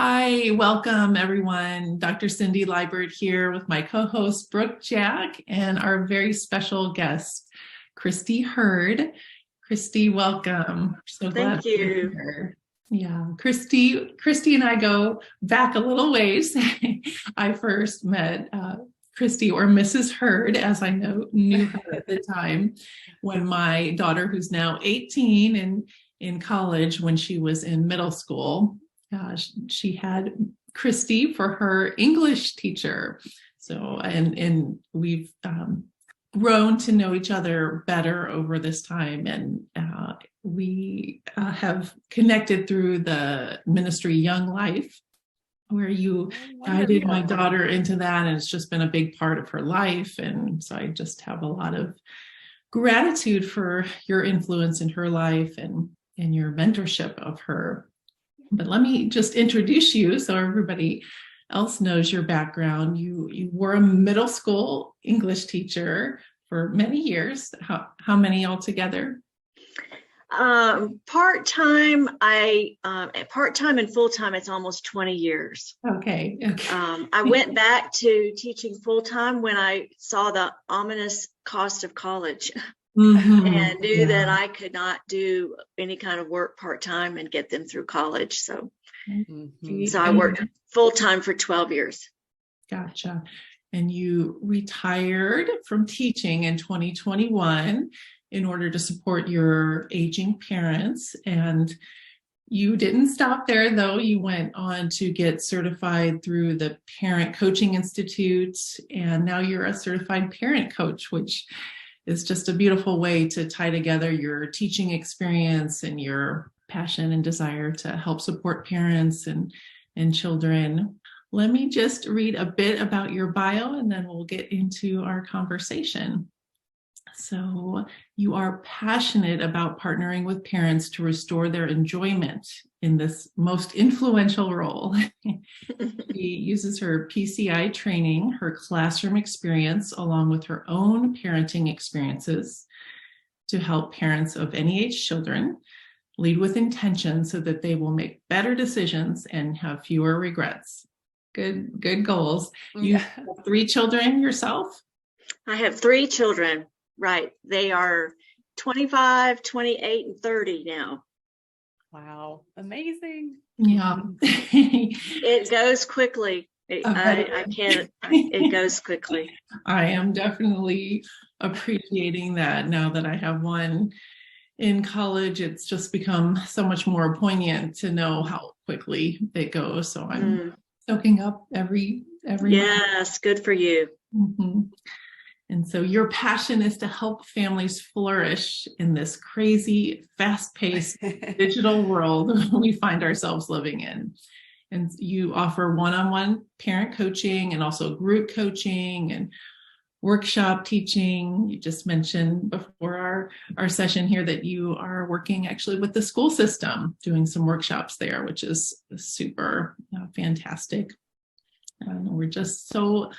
Hi, welcome everyone. Dr. Cindy Liebert here with my co-host Brooke Jack and our very special guest, Christi Hurd. Christi, welcome. So glad Thank you. you're here. Yeah, Christi and I go back a little ways. I first met Christi, or Mrs. Hurd, as I knew her at the time, when my daughter, who's now 18 and in college, when she was in middle school. She had Christi for her English teacher. So, and we've grown to know each other better over this time. And we have connected through the ministry Young Life, where you guided my daughter into that. And it's just been a big part of her life. And so I just have a lot of gratitude for your influence in her life and your mentorship of her. But let me just introduce you so everybody else knows your background. You were a middle school English teacher for many years. How many altogether? Part-time, part-time and full-time, it's almost 20 years. Okay. I went back to teaching full-time when I saw the ominous cost of college. And knew that I could not do any kind of work part-time and get them through college. So I worked full-time for 12 years. Gotcha. And you retired from teaching in 2021 in order to support your aging parents. And you didn't stop there, though. You went on to get certified through the Parent Coaching Institute, and now you're a certified parent coach, which is just a beautiful way to tie together your teaching experience and your passion and desire to help support parents and children. Let me just read a bit about your bio and then we'll get into our conversation. So you are passionate about partnering with parents to restore their enjoyment in this most influential role. She uses her PCI training, her classroom experience, along with her own parenting experiences to help parents of any age children lead with intention so that they will make better decisions and have fewer regrets. Good goals. You have 3 children yourself? I have 3 children. Right. They are 25, 28, and 30 now. Wow. Amazing. Yeah. It goes quickly. It goes quickly. I am definitely appreciating that now that I have one in college. It's just become so much more poignant to know how quickly it goes. So I'm soaking up every Yes, good for you. Mm-hmm. And so your passion is to help families flourish in this crazy, fast-paced digital world we find ourselves living in. And you offer one-on-one parent coaching and also group coaching and workshop teaching. You just mentioned before our session here that you are working actually with the school system, doing some workshops there, which is super fantastic. We're just so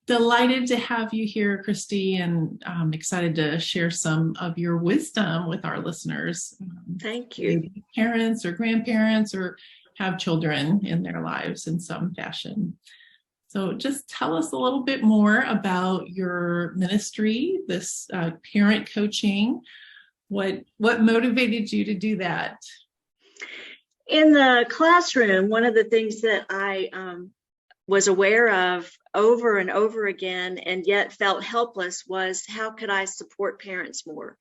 delighted to have you here, Christi, and I'm excited to share some of your wisdom with our listeners. Thank you. Parents or grandparents or have children in their lives in some fashion. So just tell us a little bit more about your ministry, this parent coaching. What motivated you to do that? In the classroom, one of the things that I was aware of over and over again and yet felt helpless was how could I support parents more?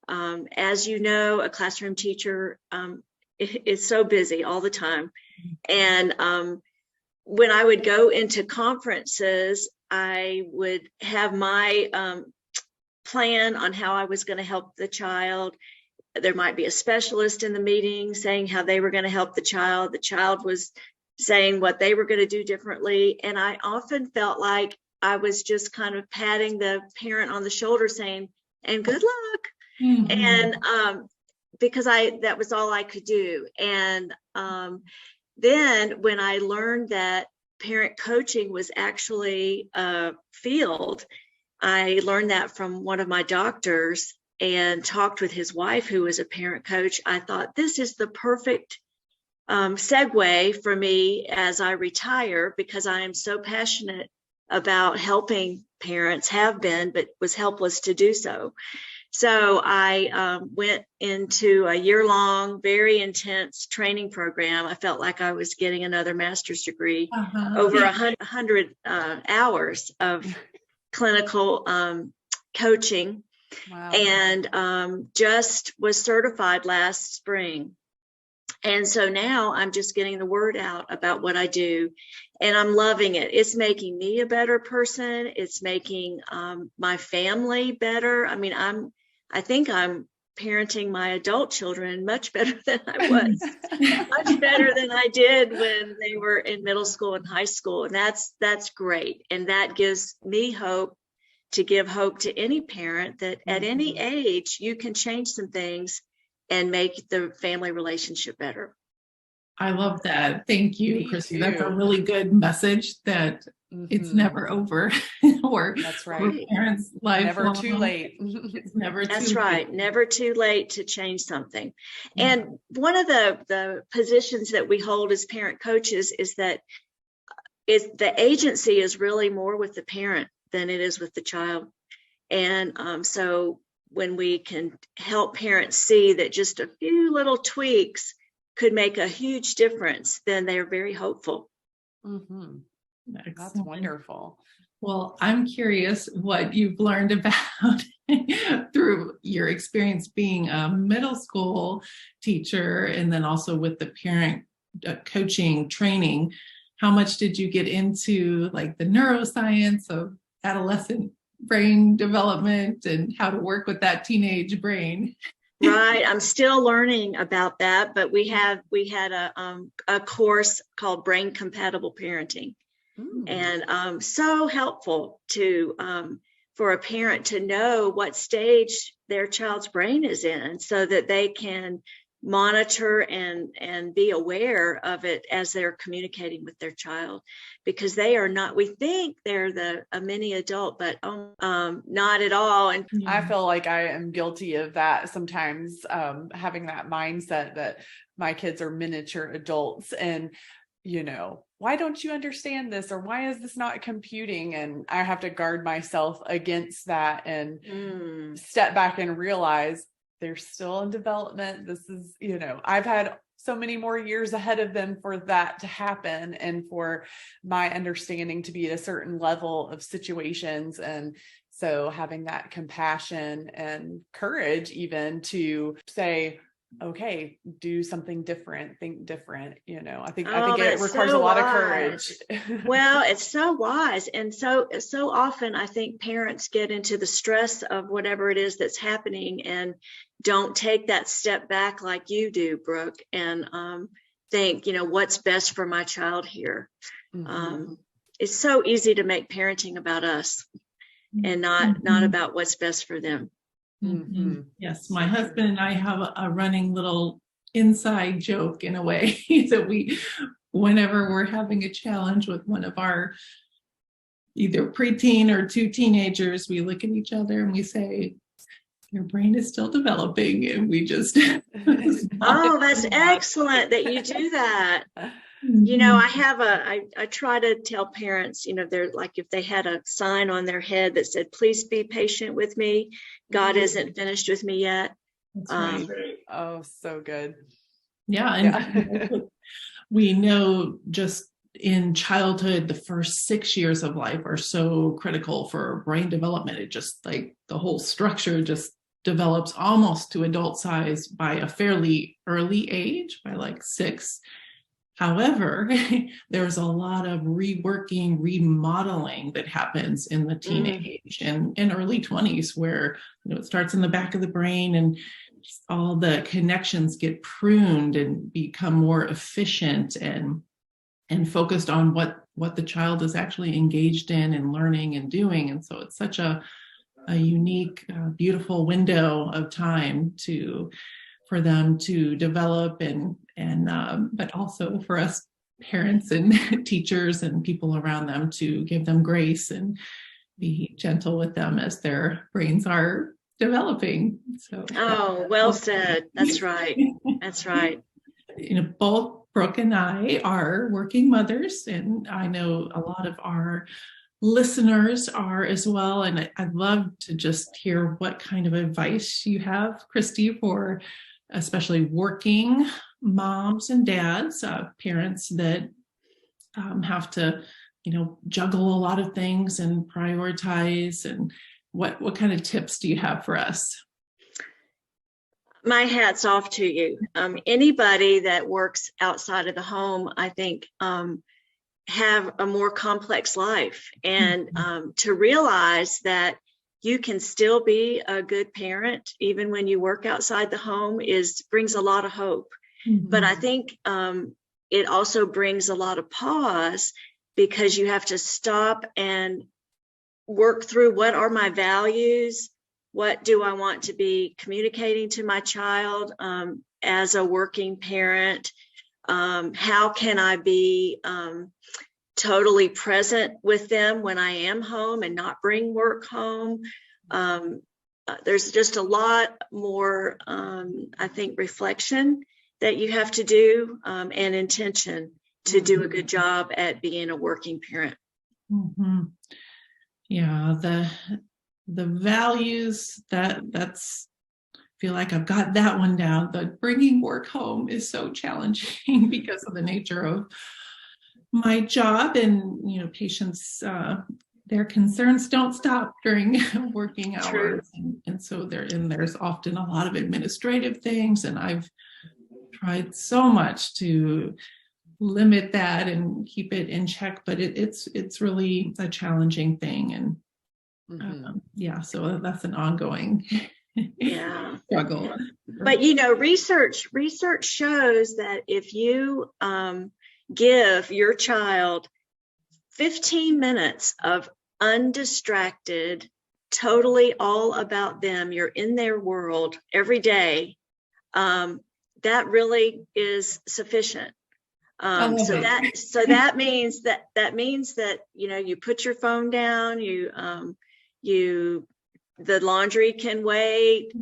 As you know, a classroom teacher is so busy all the time. And when I would go into conferences, I would have my plan on how I was going to help the child. There might be a specialist in the meeting saying how they were going to help the child. The child was saying what they were going to do differently. And I often felt like I was just kind of patting the parent on the shoulder saying, and good luck. And because that was all I could do. And then when I learned that parent coaching was actually a field, I learned that from one of my doctors and talked with his wife, who was a parent coach. I thought, this is the perfect segue for me as I retire, because I am so passionate about helping parents, have been, but was helpless to do so. So I went into a year-long, very intense training program. I felt like I was getting another master's degree, over 100 hours of clinical coaching. Wow. And just was certified last spring. And so now I'm just getting the word out about what I do, and I'm loving it. It's making me a better person. It's making my family better. I mean, I think I'm parenting my adult children much better than I was, much better than I did when they were in middle school and high school. And that's great. And that gives me hope, to give hope to any parent that at any age you can change some things and make the family relationship better. I love that. Thank you, Me Christi. too. That's a really good message, that it's never over. Or That's right. Parents' life. Never too late. It's never too That's right. late. Never too late to change something. And one of the positions that we hold as parent coaches is that the agency is really more with the parent than it is with the child. And so when we can help parents see that just a few little tweaks could make a huge difference, then they're very hopeful. That's wonderful. Well, I'm curious what you've learned about through your experience being a middle school teacher, and then also with the parent coaching training. How much did you get into like the neuroscience of adolescent brain development and how to work with that teenage brain? Right. I'm still learning about that, but we had a course called Brain Compatible Parenting. And so helpful to for a parent to know what stage their child's brain is in, so that they can monitor and be aware of it as they're communicating with their child, because they are not, we think they're a mini adult, but not at all. And I feel like I am guilty of that sometimes, having that mindset that my kids are miniature adults, and why don't you understand this, or why is this not computing? And I have to guard myself against that and step back and realize they're still in development. This is, I've had so many more years ahead of them for that to happen, and for my understanding to be at a certain level of situations. And so having that compassion and courage even to say, okay, do something different, think different. I think it requires a lot of courage. Well, it's so wise. And so often I think parents get into the stress of whatever it is that's happening and don't take that step back like you do, Brooke, and think, what's best for my child here. It's so easy to make parenting about us and not about what's best for them. Yes, my husband and I have a running little inside joke in a way that whenever we're having a challenge with one of our either preteen or two teenagers, we look at each other and we say, your brain is still developing, and we just oh, that's excellent that you do that. I try to tell parents, they're like, if they had a sign on their head that said, please be patient with me, God isn't finished with me yet. That's right. Oh, so good. Yeah. And we know just in childhood, the first 6 years of life are so critical for brain development. It just like the whole structure just develops almost to adult size by a fairly early age, by like 6. However, there's a lot of reworking, remodeling that happens in the teenage and early 20s, where it starts in the back of the brain, and all the connections get pruned and become more efficient and focused on what the child is actually engaged in and learning and doing. And so it's such a unique, beautiful window of time for them to develop but also for us parents and teachers and people around them to give them grace and be gentle with them as their brains are developing. So well said. That's right. That's right. Both Brooke and I are working mothers, and I know a lot of our listeners are as well. And I'd love to just hear what kind of advice you have, Christi, for especially working moms and dads, parents that have to, juggle a lot of things and prioritize. And what kind of tips do you have for us? My hat's off to you. Anybody that works outside of the home, I think, have a more complex life. And to realize that you can still be a good parent even when you work outside the home brings a lot of hope. But I think it also brings a lot of pause, because you have to stop and work through, what are my values? What do I want to be communicating to my child as a working parent? How can I be totally present with them when I am home and not bring work home? There's just a lot more, I think, reflection that you have to do, and intention to do a good job at being a working parent. Yeah, the values, that's feel like I've got that one down. But bringing work home is so challenging because of the nature of my job, and patients, their concerns don't stop during working hours. And so there's often a lot of administrative things, and I've tried so much to limit that and keep it in check, but it's really a challenging thing. And so that's an ongoing struggle. But research shows that if you give your child 15 minutes of undistracted, totally all about them, you're in their world every day, that really is sufficient. So that means that you put your phone down, the laundry can wait,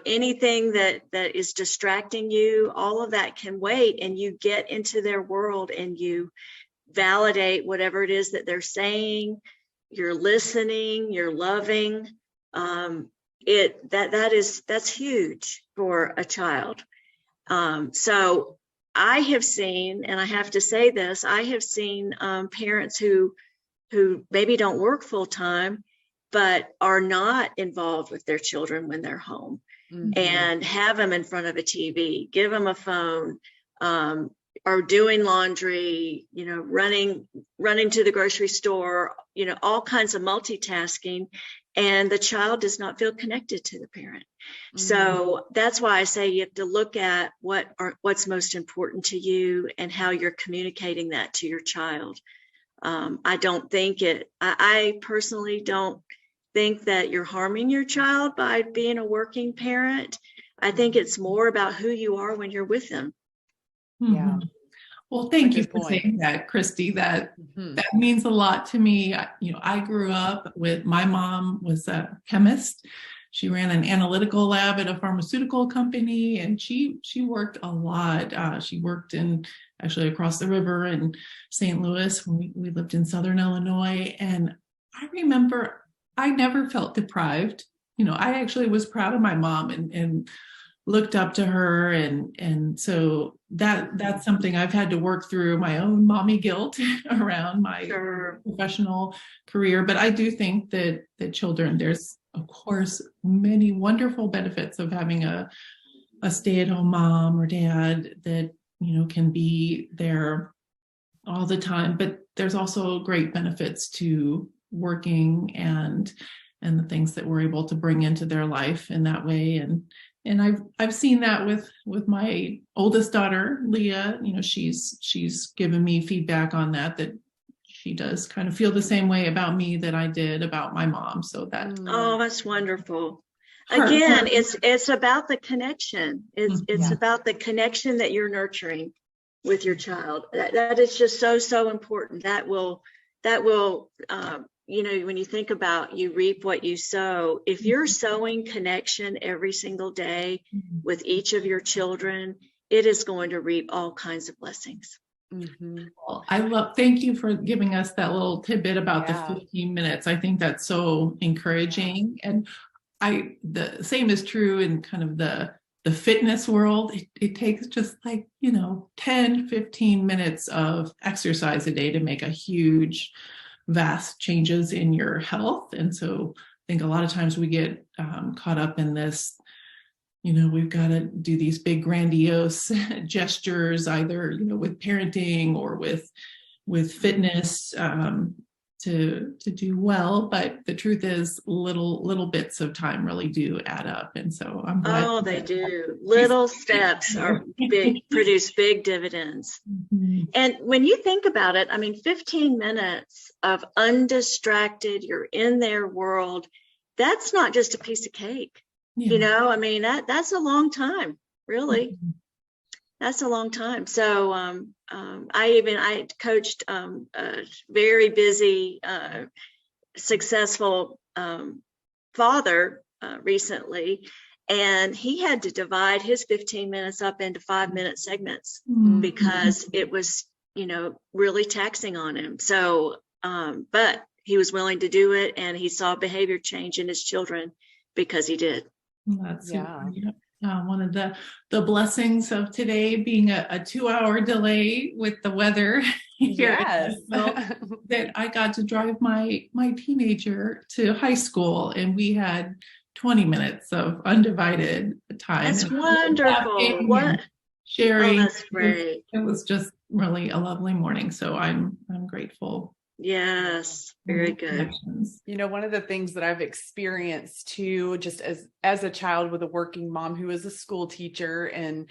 anything that is distracting you, all of that can wait, and you get into their world and you validate whatever it is that they're saying. You're listening, you're loving. That's huge for a child. So I have seen, and I have to say this, I have seen parents who maybe don't work full time, but are not involved with their children when they're home, and have them in front of a TV, give them a phone, are doing laundry, running to the grocery store, all kinds of multitasking, and the child does not feel connected to the parent. So that's why I say you have to look at what's most important to you and how you're communicating that to your child. I personally don't think that you're harming your child by being a working parent. I think it's more about who you are when you're with them. Yeah. Well, thank you for saying that, Christi. That means a lot to me. I grew up with, my mom was a chemist. She ran an analytical lab at a pharmaceutical company, and she worked a lot. She worked actually across the river in St. Louis when we lived in Southern Illinois. And I remember I never felt deprived. I actually was proud of my mom and looked up to her. And so that's something I've had to work through, my own mommy guilt around my professional career. But I do think that children, there's, of course, many wonderful benefits of having a stay-at-home mom or dad that, can be there all the time. But there's also great benefits to working and the things that we're able to bring into their life in that way. And I've seen that with my oldest daughter, Leah. She's given me feedback on that she does kind of feel the same way about me that I did about my mom. So that's wonderful. Again, it's about the connection. It's about the connection that you're nurturing with your child. That is just so important. That will when you think about, you reap what you sow. If you're sowing connection every single day with each of your children, it is going to reap all kinds of blessings. Mhm. Well, thank you for giving us that little tidbit about Yeah. the 15 minutes. I think that's so encouraging. And the same is true in kind of the fitness world. It takes just like, 10, 15 minutes of exercise a day to make a huge, vast changes in your health. And so I think a lot of times we get caught up in this, we've got to do these big grandiose gestures, either, with parenting or with fitness, to do well. But the truth is little bits of time really do add up. And so I'm glad. Oh, they do. Little steps produce big dividends. Mhm. And when you think about it, 15 minutes of undistracted, you're in their world, that's not just a piece of cake. Yeah. That's a long time, really. Mhm. That's a long time. So I coached a very busy, successful father recently, and he had to divide his 15 minutes up into 5-minute segments Mhm. because it was, really taxing on him. So, but he was willing to do it, and he saw behavior change in his children because he did. That's Yeah. super. Yeah. One of the blessings of today being a 2-hour delay with the weather here in Yes. Nashville, that I got to drive my teenager to high school, and we had 20 minutes of undivided time. That's and wonderful. laughing What? and Oh, sharing. that's great. It was just really a lovely morning. So I'm grateful. Yes, very good. Connections. One of the things that I've experienced too, just as a child with a working mom who is a school teacher, and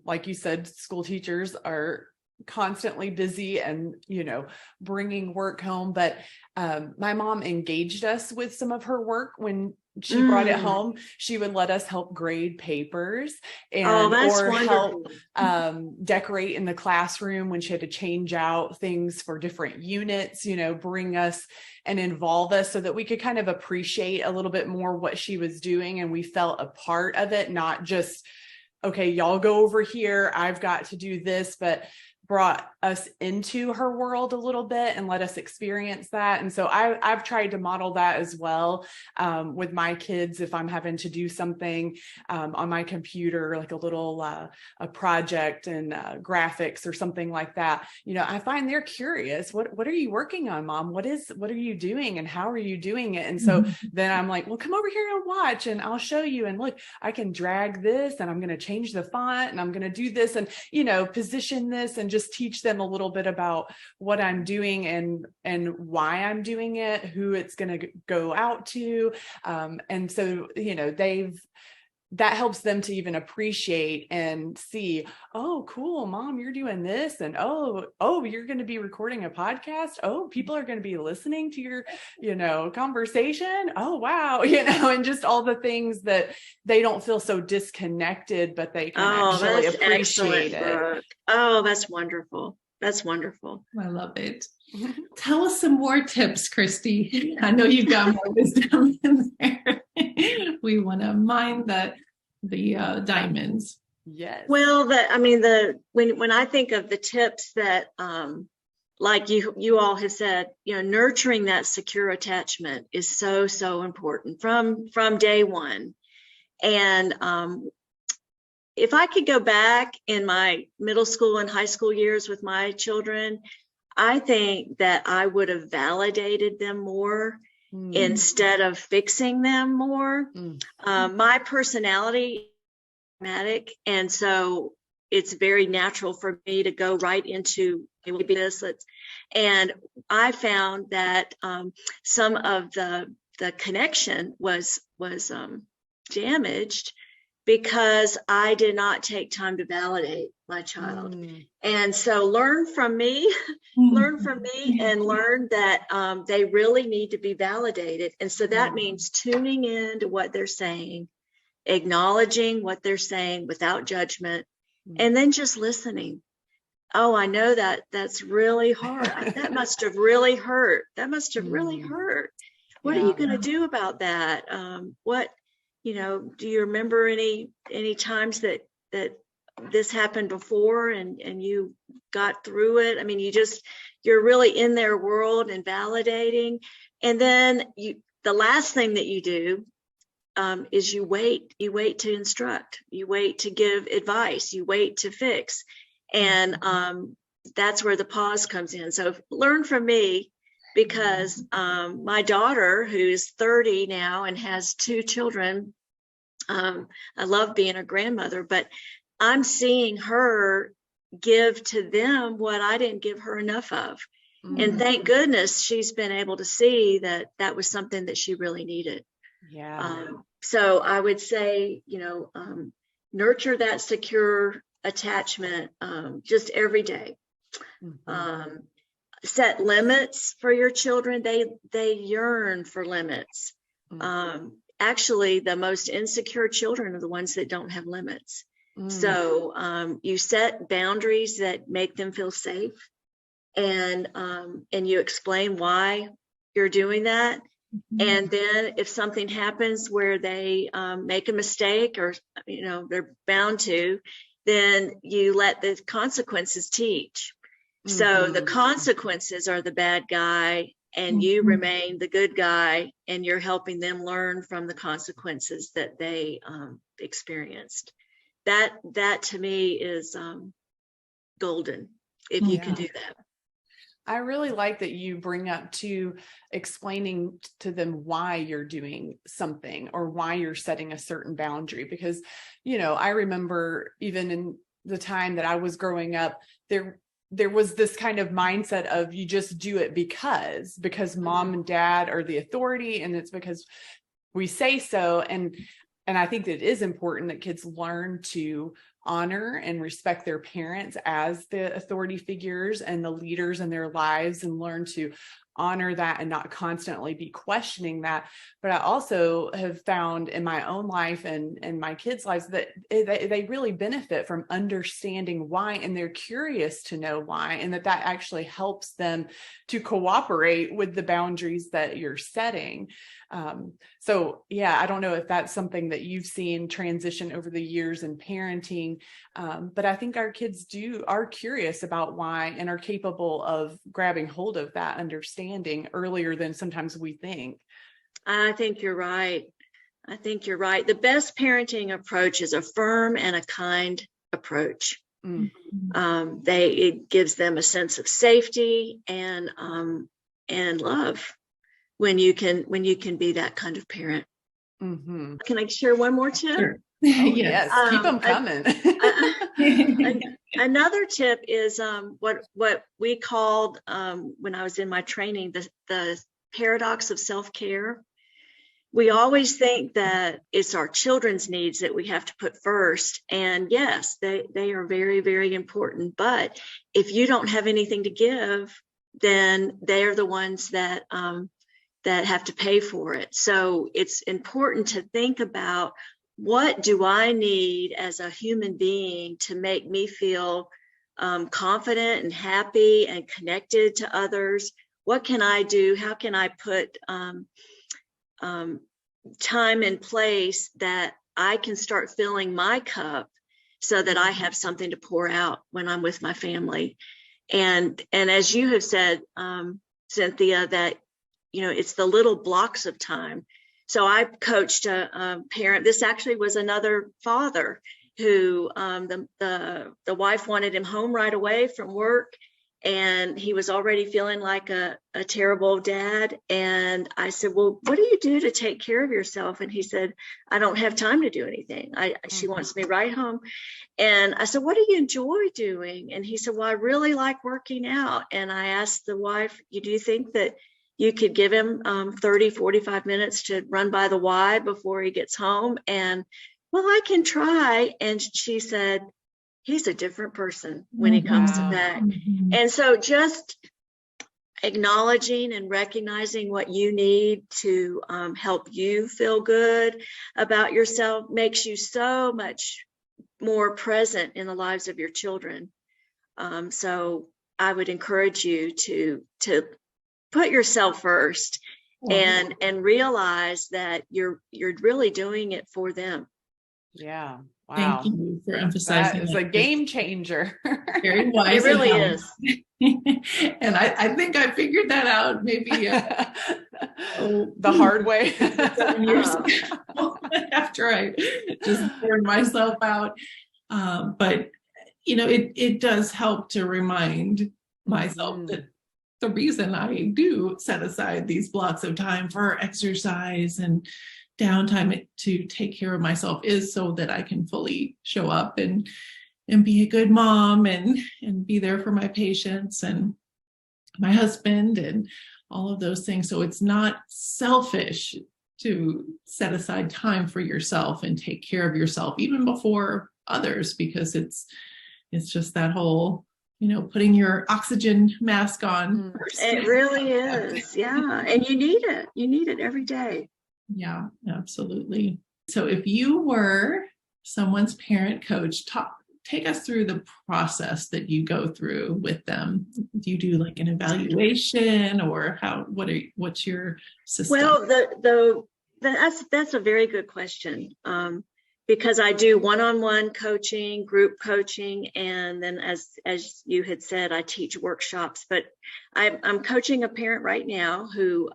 like you said, school teachers are constantly busy and, bringing work home. But my mom engaged us with some of her work. When she brought it home, she would let us help grade papers and or wonderful. help decorate in the classroom when she had to change out things for different units, bring us and involve us so that we could kind of appreciate a little bit more what she was doing, and we felt a part of it, not just, okay, y'all go over here, I've got to do this, but brought us into her world a little bit and let us experience that. And so I've tried to model that as well with my kids. If I'm having to do something on my computer, like a little a project and graphics or something like that, I find they're curious. What are you working on, Mom? What are you doing, and how are you doing it? And so then I'm like, well, come over here and watch, and I'll show you. And look, I can drag this, and I'm going to change the font, and I'm going to do this, and position this, and just teach them a little bit about what I'm doing and why I'm doing it, who it's going to go out to. And so, that helps them to even appreciate and see, oh, cool, Mom, you're doing this. And, oh, you're going to be recording a podcast. Oh, people are going to be listening to your, conversation. Oh, wow. And just all the things that they don't feel so disconnected, but they can actually appreciate it. Brooke. Oh, that's wonderful. That's wonderful. I love it. Tell us some more tips, Christi. I know you've got more wisdom in there. We want to mine the diamonds. Yes. Well, when I think of the tips that, like you all have said, nurturing that secure attachment is so important from day one. And if I could go back in my middle school and high school years with my children, I think that I would have validated them more instead of fixing them more. My personality is dramatic, and so it's very natural for me to go right into this. And I found that some of the connection was damaged because I did not take time to validate my child. And so learn from me and learn that they really need to be validated. And so that means tuning in to what they're saying, acknowledging what they're saying without judgment, and then just listening. Oh, I know that's really hard. That must have really hurt. That must have really hurt. What are you going to do about that? Do you remember any times that this happened before and you got through it. I mean, you're really in their world and validating. And then the last thing that you do is you wait to instruct, you wait to give advice, you wait to fix. And that's where the pause comes in. So learn from me, because my daughter, who's 30 now and has 2 children, I love being a grandmother, but I'm seeing her give to them what I didn't give her enough of. And thank goodness she's been able to see that that was something that she really needed. Yeah. So I would say, nurture that secure attachment just every day. Set limits for your children. They yearn for limits. Actually, the most insecure children are the ones that don't have limits. So you set boundaries that make them feel safe, and you explain why you're doing that. And then if something happens where they make a mistake, or they're bound to, then you let the consequences teach. So the consequences are the bad guy, and you remain the good guy, and you're helping them learn from the consequences that they experienced. That to me is golden, if you can do that. I really like that you bring up to explaining to them why you're doing something or why you're setting a certain boundary, because, I remember even in the time that I was growing up, there was this kind of mindset of you just do it because mom and dad are the authority, and it's because we say so. And I think that it is important that kids learn to honor and respect their parents as the authority figures and the leaders in their lives, and learn to honor that and not constantly be questioning that. But I also have found in my own life and my kids' lives that they really benefit from understanding why, and they're curious to know why, and that actually helps them to cooperate with the boundaries that you're setting. So yeah, I don't know if that's something that you've seen transition over the years in parenting, but I think our kids are curious about why, and are capable of grabbing hold of that understanding earlier than sometimes we think. I think you're right. The best parenting approach is a firm and a kind approach. It gives them a sense of safety and love when you can be that kind of parent. Can I share one more tip? Sure. Yes. Keep them coming. Another tip is what we called when I was in my training the paradox of self-care. We always think that it's our children's needs that we have to put first, and yes, they are very, very important. But if you don't have anything to give, then they are the ones that have to pay for it. So it's important to think about, what do I need as a human being to make me feel confident and happy and connected to others? What can I do? How can I put time and place that I can start filling my cup so that I have something to pour out when I'm with my family? And as you have said, Cynthia, that it's the little blocks of time. So I coached a parent. This actually was another father who the wife wanted him home right away from work, and he was already feeling like a terrible dad. And I said, well, what do you do to take care of yourself? And he said, I don't have time to do anything. She wants me right home. And I said, what do you enjoy doing? And he said, well, I really like working out. And I asked the wife, do you think that you could give him 30, 45 minutes to run by the Y before he gets home? And, well, I can try. And she said, he's a different person when he comes back. And so just acknowledging and recognizing what you need to help you feel good about yourself makes you so much more present in the lives of your children. So I would encourage you to put yourself first and realize that you're really doing it for them. Yeah. Wow. Thank you for That emphasizing is a game changer. Very wise. It really is. And I think I figured that out maybe The hard way. 7 years ago after I just burned myself out. But it does help to remind myself that the reason I do set aside these blocks of time for exercise and downtime to take care of myself is so that I can fully show up and be a good mom and be there for my patients and my husband and all of those things. So it's not selfish to set aside time for yourself and take care of yourself even before others, because it's just that whole putting your oxygen mask on first. It really is. Yeah. And you need it every day. Yeah, absolutely. So if you were someone's parent coach, take us through the process that you go through with them. Do you do like an evaluation, or what's your system? Well, that's a very good question. Because I do one-on-one coaching, group coaching, and then as you had said, I teach workshops. But I'm coaching a parent right now who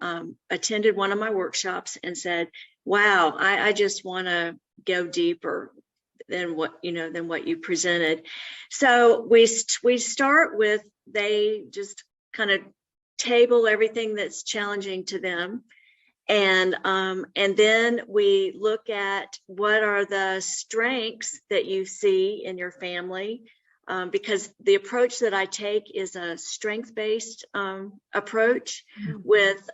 attended one of my workshops and said, "Wow, I just want to go deeper than what you presented." So we start with, they just kind of table everything that's challenging to them. And then we look at what are the strengths that you see in your family, because the approach that I take is a strength-based approach. With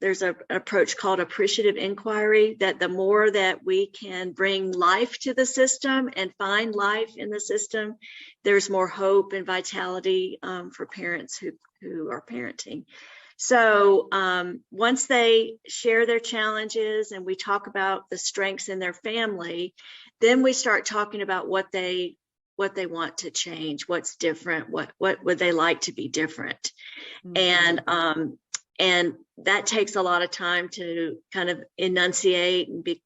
there's an approach called appreciative inquiry, that the more that we can bring life to the system and find life in the system, there's more hope and vitality for parents who are parenting. So once they share their challenges and we talk about the strengths in their family, then we start talking about what they want to change, what's different, what would they like to be different. Mm-hmm. And that takes a lot of time to kind of enunciate and be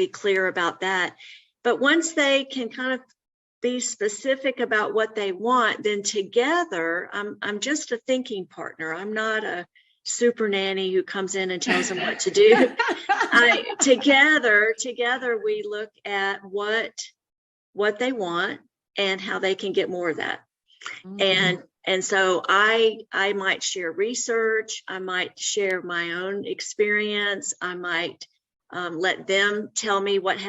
clear about that. But once they can kind of be specific about what they want, then together, I'm just a thinking partner. I'm not a super nanny who comes in and tells them what to do. Together we look at what they want and how they can get more of that. Mm-hmm. And so I might share research, I might share my own experience, I might let them tell me what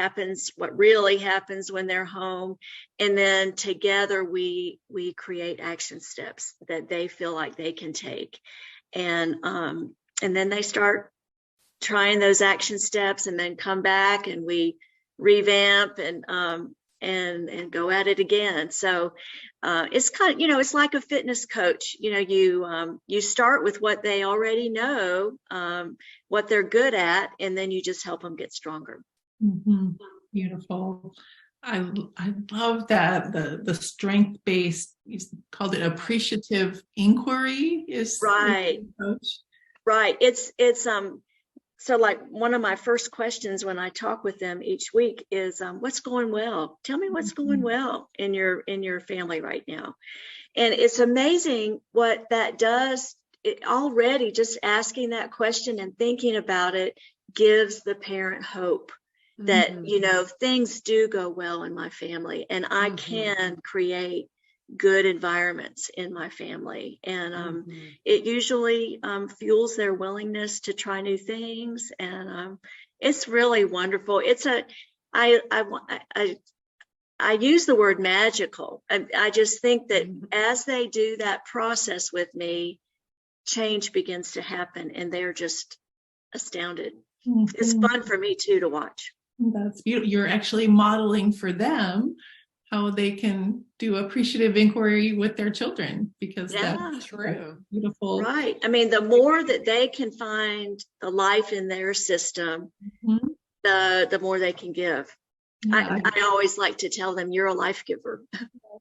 really happens when they're home. And then together we create action steps that they feel like they can take. And then they start trying those action steps and then come back and we revamp and go at it again. So it's kind of, it's like a fitness coach. You start with what they already know, what they're good at, and then you just help them get stronger. Mm-hmm. Beautiful. I love that the strength-based, you called it appreciative inquiry, is right. Coach. Right. It's so like one of my first questions when I talk with them each week is, what's going well? Tell me what's going well in your family right now. And it's amazing what that does. It already, just asking that question and thinking about it gives the parent hope that, things do go well in my family and I can create good environments in my family. And it usually fuels their willingness to try new things. And it's really wonderful. I use the word magical. I just think that as they do that process with me, change begins to happen and they're just astounded. Mm-hmm. It's fun for me too to watch. That's beautiful. You're actually modeling for them how they can do appreciative inquiry with their children, because that's true. Beautiful. Right. I mean, the more that they can find the life in their system, the more they can give. Yeah. I always like to tell them, you're a life giver.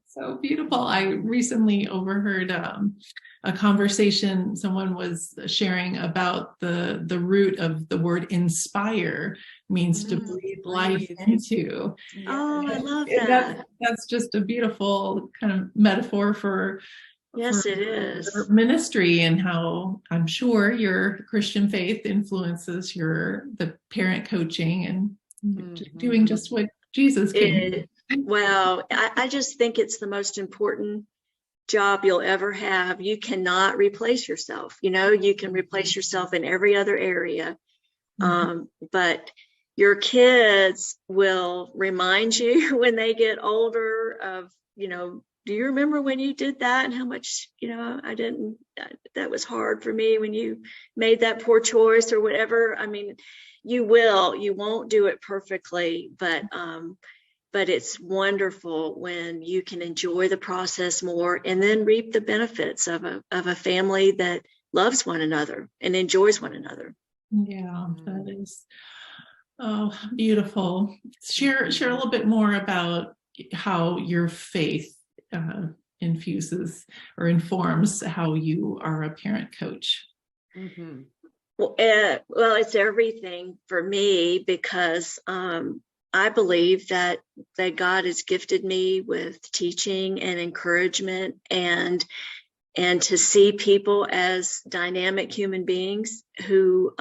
So beautiful. I recently overheard a conversation someone was sharing about the root of the word inspire means to breathe life into. Oh, I love And that. that's just a beautiful kind of metaphor for Yes, it is. your ministry and how I'm sure your Christian faith influences the parent coaching and doing just what Jesus came. Well, I just think it's the most important job you'll ever have. You cannot replace yourself. You can replace yourself in every other area. But your kids will remind you when they get older of, do you remember when you did that and how much, that was hard for me when you made that poor choice or whatever. I mean, you won't do it perfectly, but it's wonderful when you can enjoy the process more and then reap the benefits of a family that loves one another and enjoys one another. Yeah, that is beautiful. Share a little bit more about how your faith infuses or informs how you are a parent coach. Mm-hmm. Well, it's everything for me because I believe that God has gifted me with teaching and encouragement and to see people as dynamic human beings who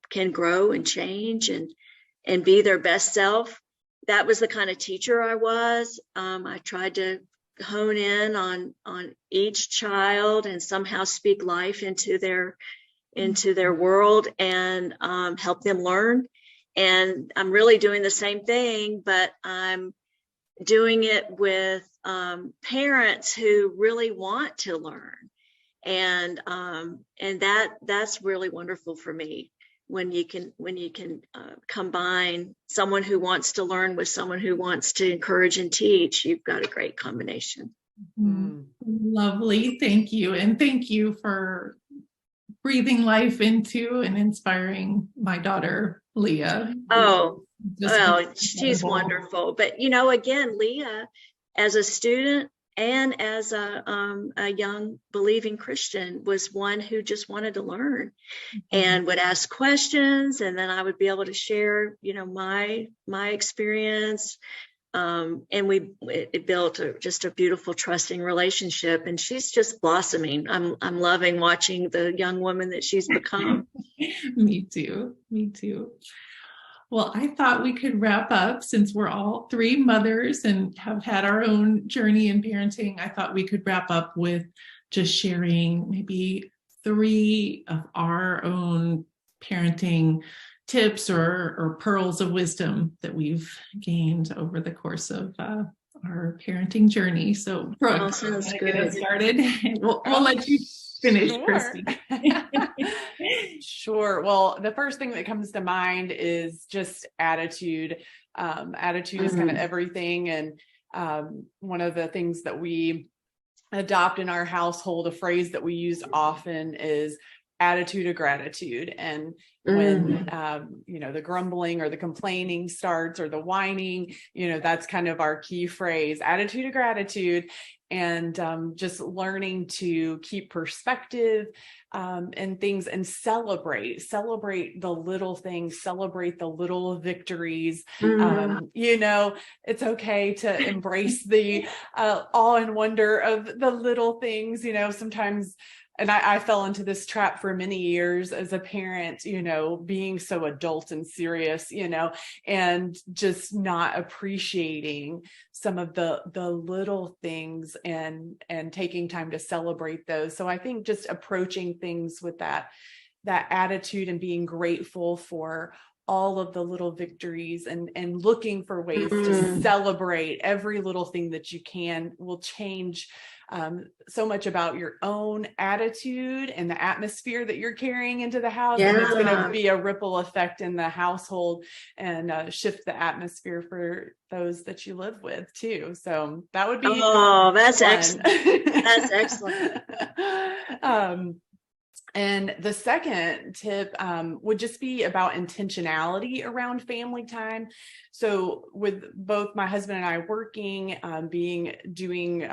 can grow and change and be their best self. That was the kind of teacher I was. I tried to hone in on each child and somehow speak life into their world and help them learn. And I'm really doing the same thing, but I'm doing it with parents who really want to learn. And that's really wonderful for me when you can combine someone who wants to learn with someone who wants to encourage and teach. You've got a great combination. Lovely. Thank you. And thank you for breathing life into and inspiring my daughter, Leah. Oh, well, she's wonderful. But, again, Leah, as a student and as a young believing Christian, was one who just wanted to learn and would ask questions. And then I would be able to share, my experience. And it built just a beautiful, trusting relationship. And she's just blossoming. I'm loving watching the young woman that she's become. Me too. Well, I thought we could wrap up since we're all three mothers and have had our own journey in parenting. I thought we could wrap up with just sharing maybe 3 of our own parenting tips or pearls of wisdom that we've gained over the course of our parenting journey. So, Brooke, sounds good. Get us started. We'll let you finish, Sure. Christi. Sure. Well, the first thing that comes to mind is just attitude. Attitude is kind of everything. And one of the things that we adopt in our household, a phrase that we use often is attitude of gratitude. And when, the grumbling or the complaining starts or the whining, that's kind of our key phrase, attitude of gratitude. And just learning to keep perspective and things and celebrate the little things, celebrate the little victories. It's okay to embrace the awe and wonder of the little things, sometimes. And I fell into this trap for many years as a parent, being so adult and serious, and just not appreciating some of the little things and taking time to celebrate those. So I think just approaching things with that attitude and being grateful for all of the little victories and looking for ways to celebrate every little thing that you can will change so much about your own attitude and the atmosphere that you're carrying into the house. Yeah. And it's going to be a ripple effect in the household and shift the atmosphere for those that you live with too. So that would be that's excellent. That's excellent. And the second tip would just be about intentionality around family time. So with both my husband and I working, doing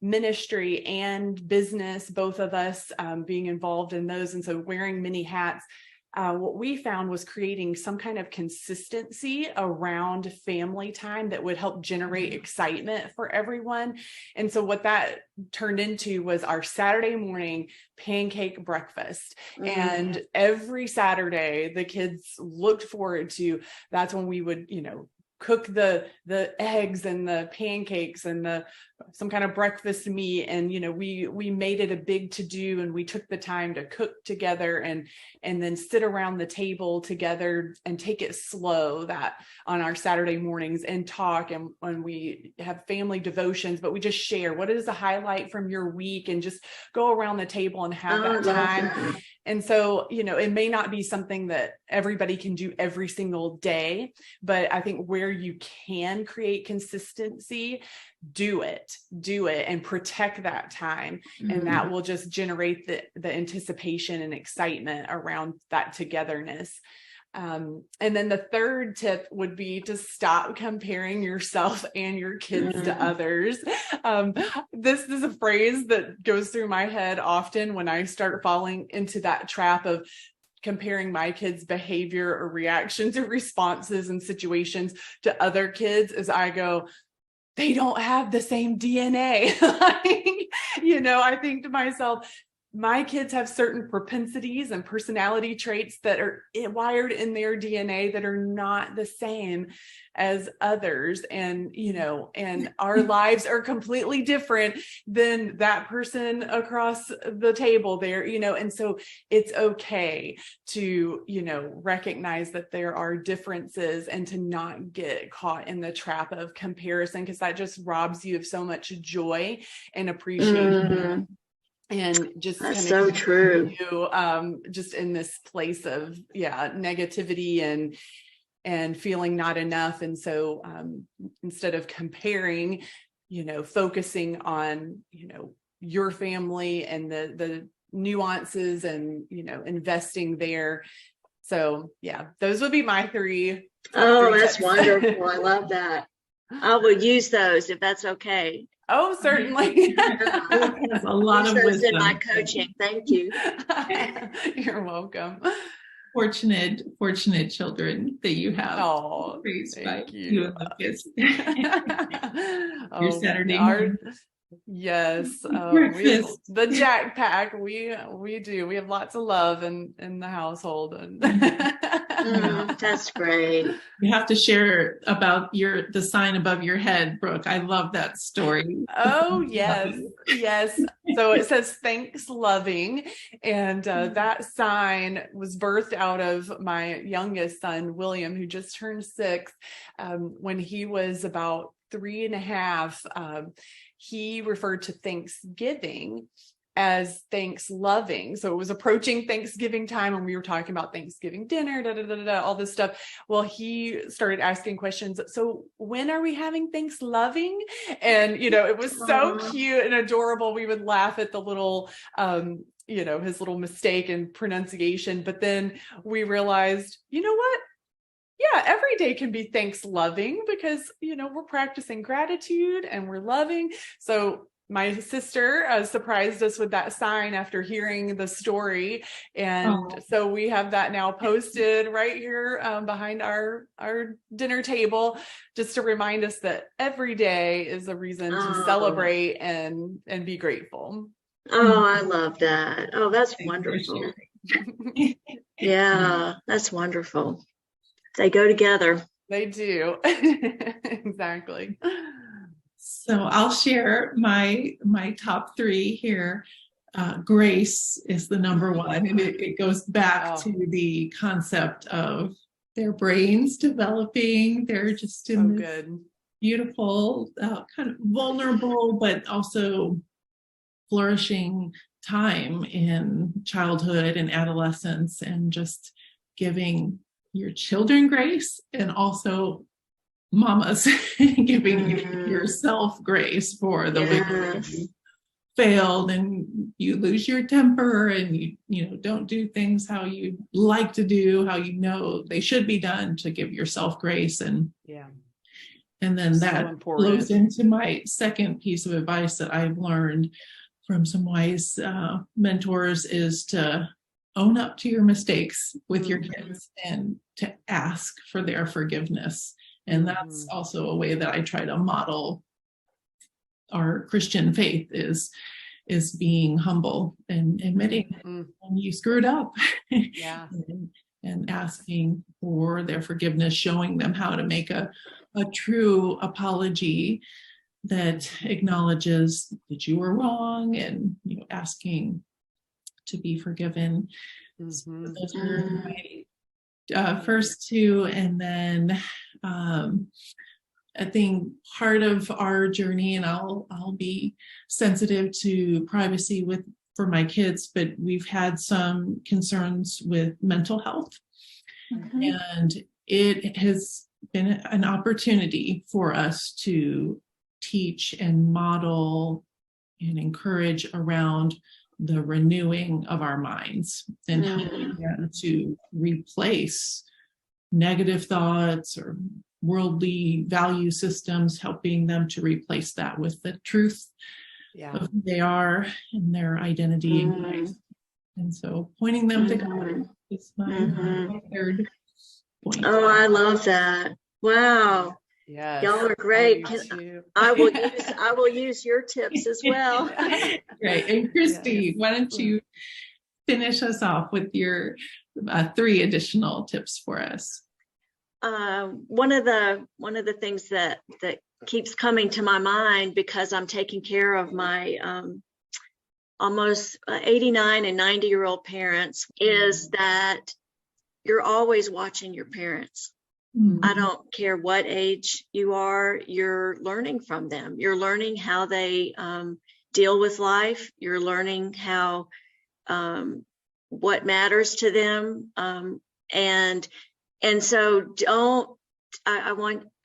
ministry and business, both of us being involved in those. And so wearing many hats, what we found was creating some kind of consistency around family time that would help generate excitement for everyone. And so what that turned into was our Saturday morning pancake breakfast. And every Saturday, the kids looked forward to, that's when we would, cook the eggs and the pancakes and some kind of breakfast meat. And, we made it a big to-do, and we took the time to cook together and then sit around the table together and take it slow that on our Saturday mornings and talk. And when we have family devotions, but we just share what is the highlight from your week and just go around the table and have that time. And so, it may not be something that everybody can do every single day, but I think where you can create consistency, do it and protect that time. And that will just generate the anticipation and excitement around that togetherness. And then the third tip would be to stop comparing yourself and your kids to others. This is a phrase that goes through my head often when I start falling into that trap of comparing my kids' behavior or reactions or responses and situations to other kids, as I go, they don't have the same DNA. I think to myself, my kids have certain propensities and personality traits that are wired in their DNA that are not the same as others. And, and our lives are completely different than that person across the table there, and so it's okay to, recognize that there are differences and to not get caught in the trap of comparison, because that just robs you of so much joy and appreciation. And just that's so true. Just in this place of negativity and feeling not enough. And so instead of comparing, focusing on your family and the nuances and investing there. So those would be my three. That's wonderful. I love that. I will use those if that's okay. Oh, certainly. That's a lot of wisdom in my coaching. Thank you. You're welcome. Fortunate children that you have. Oh, thank you. And Lucas. Your Saturday morning. Yes. The Jack Pack. We do. We have lots of love in the household. And that's great. You have to share about the sign above your head, Brooke. I love that story. Oh, yes. Yes. So it says thanks loving. And that sign was birthed out of my youngest son, William, who just turned 6. When he was about 3.5, he referred to Thanksgiving as thanks loving. So it was approaching Thanksgiving time, and we were talking about Thanksgiving dinner, all this stuff. Well, he started asking questions. So when are we having thanks loving? And, it was so cute and adorable. We would laugh at the little, his little mistake in pronunciation. But then we realized, you know what? Yeah, every day can be thanks loving, because, we're practicing gratitude and we're loving. So my sister surprised us with that sign after hearing the story. And so we have that now posted right here behind our dinner table, just to remind us that every day is a reason to celebrate and be grateful. Oh, I love that. Oh, that's wonderful. Yeah, that's wonderful. They go together. They do. Exactly. So I'll share my top 3 here. Grace is the number one, and it goes back to the concept of their brains developing. They're just in this beautiful, kind of vulnerable, but also flourishing time in childhood and adolescence, and just giving your children grace, and also mamas giving yourself grace for the way you failed and you lose your temper and you know don't do things how you like to do, how you know they should be done, to give yourself grace. And then that flows into my second piece of advice that I've learned from some wise mentors, is to own up to your mistakes with your kids and to ask for their forgiveness. And that's also a way that I try to model our Christian faith, is being humble and admitting when you screwed up. and asking for their forgiveness, showing them how to make a true apology that acknowledges that you were wrong, and asking to be forgiven. So those are my first two. And then I think part of our journey, and I'll be sensitive to privacy for my kids, but we've had some concerns with mental health. And it has been an opportunity for us to teach and model and encourage around the renewing of our minds, and helping them to replace negative thoughts or worldly value systems, helping them to replace that with the truth of who they are and their identity in Christ. And so pointing them to God is my third point. Oh, I love that. Wow. Yes, y'all are great. I will use your tips as well. Great. And Christi, why don't you finish us off with your 3 additional tips for us? One of the things that keeps coming to my mind, because I'm taking care of my almost 89 and 90-year-old parents, is that you're always watching your parents. I don't care what age you are, you're learning from them. You're learning how they deal with life. You're learning how what matters to them. And so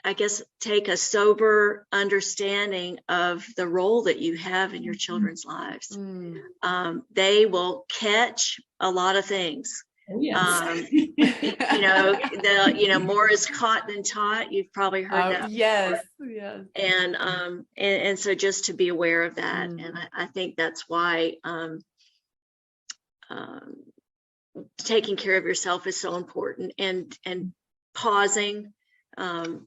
I guess take a sober understanding of the role that you have in your children's lives. They will catch a lot of things. Oh, yes. More is caught than taught. You've probably heard that. Yes. And so just to be aware of that. And I think that's why taking care of yourself is so important, and pausing and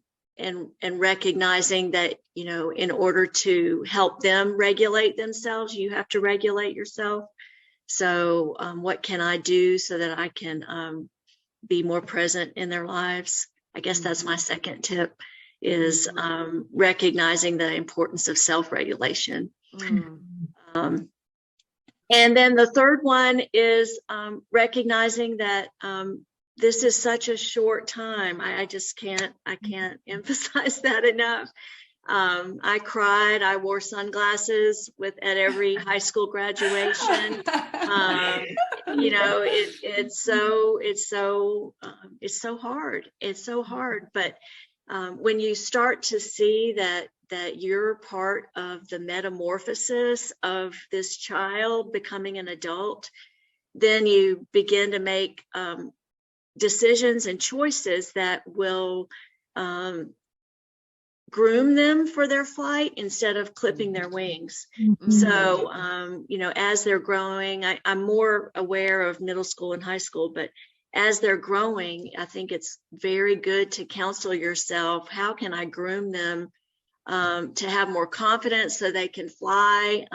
recognizing that, in order to help them regulate themselves, you have to regulate yourself. So what can I do so that I can be more present in their lives? I guess that's my second tip, is recognizing the importance of self-regulation. And then the third one is recognizing that this is such a short time. I can't emphasize that enough. I cried. I wore sunglasses at every high school graduation. It's so hard. It's so hard. But when you start to see that you're part of the metamorphosis of this child becoming an adult, then you begin to make decisions and choices that will groom them for their flight instead of clipping their wings. So, as they're growing, I'm more aware of middle school and high school, but as they're growing, I think it's very good to counsel yourself, how can I groom them to have more confidence so they can fly,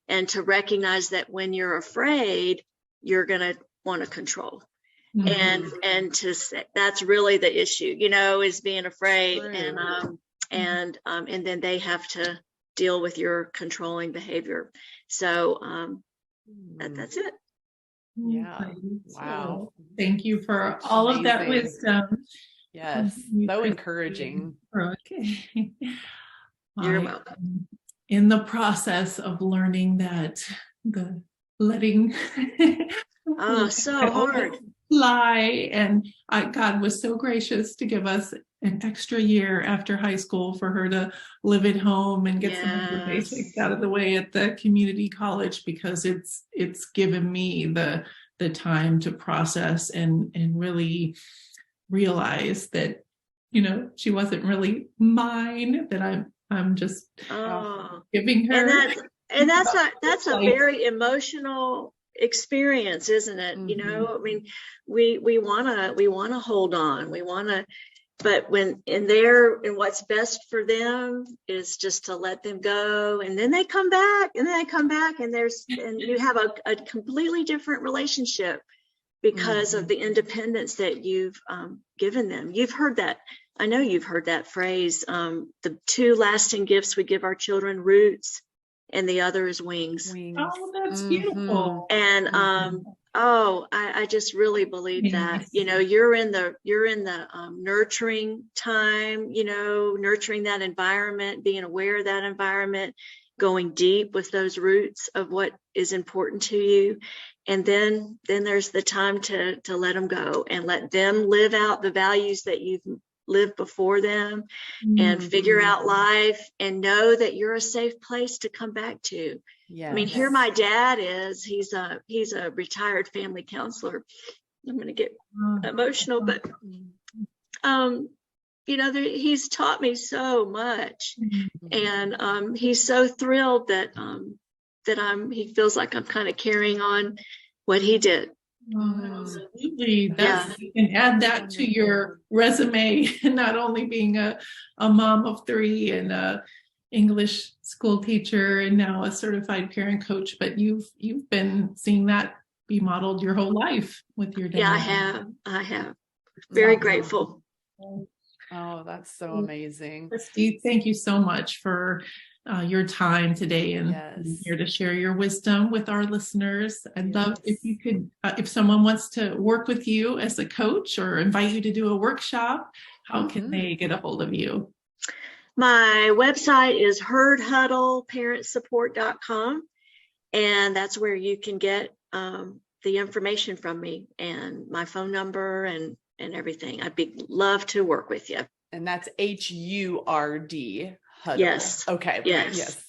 and to recognize that when you're afraid, you're going to want to control. And to say, that's really the issue, is being afraid. And then they have to deal with your controlling behavior. So that's it. Yeah. Wow. Thank you for all of that wisdom. Yes. So encouraging. Okay. You're welcome. In the process of learning that the letting so hard. fly. And God was so gracious to give us an extra year after high school for her to live at home and get some of the basics out of the way at the community college, because it's given me the time to process and really realize that, she wasn't really mine, that I'm just giving her. And that's a very emotional experience, isn't it? I mean, we wanna hold on, but and what's best for them is just to let them go, and then they come back, and you have a completely different relationship because of the independence that you've given them. You've heard that. I know you've heard that phrase, the two lasting gifts we give our children, roots, and the other is wings. Oh, that's beautiful. And I just really believe that, you're in the nurturing time, nurturing that environment, being aware of that environment, going deep with those roots of what is important to you. And then there's the time to let them go and let them live out the values that you've lived before them, and figure out life, and know that you're a safe place to come back to. I mean, here my dad is, he's a retired family counselor. I'm going to get emotional, but he's taught me so much, and he's so thrilled that he feels like I'm kind of carrying on what he did. Absolutely. You can add that to your resume, not only being a mom of 3 and a English school teacher and now a certified parent coach, but you've been seeing that be modeled your whole life with your dad. Yeah, I have. Very grateful. Oh, that's so amazing. Christi, thank you so much for your time today and here to share your wisdom with our listeners. I'd love if you could, if someone wants to work with you as a coach or invite you to do a workshop, how can they get a hold of you? My website is hurdhuddleparentsupport.com, and that's where you can get the information from me and my phone number and everything. I'd love to work with you. And that's HURD. Huddle. Yes. Okay. Yes.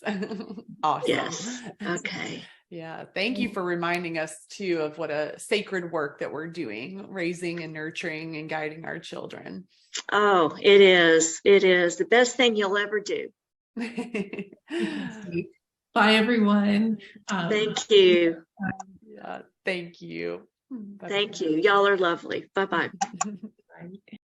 Awesome. Yes. Okay. Yeah. Thank you for reminding us too of what a sacred work that we're doing, raising and nurturing and guiding our children. Oh, it is. It is the best thing you'll ever do. Bye, everyone. Thank you. Thank you. Thank you. Y'all are lovely. Bye-bye.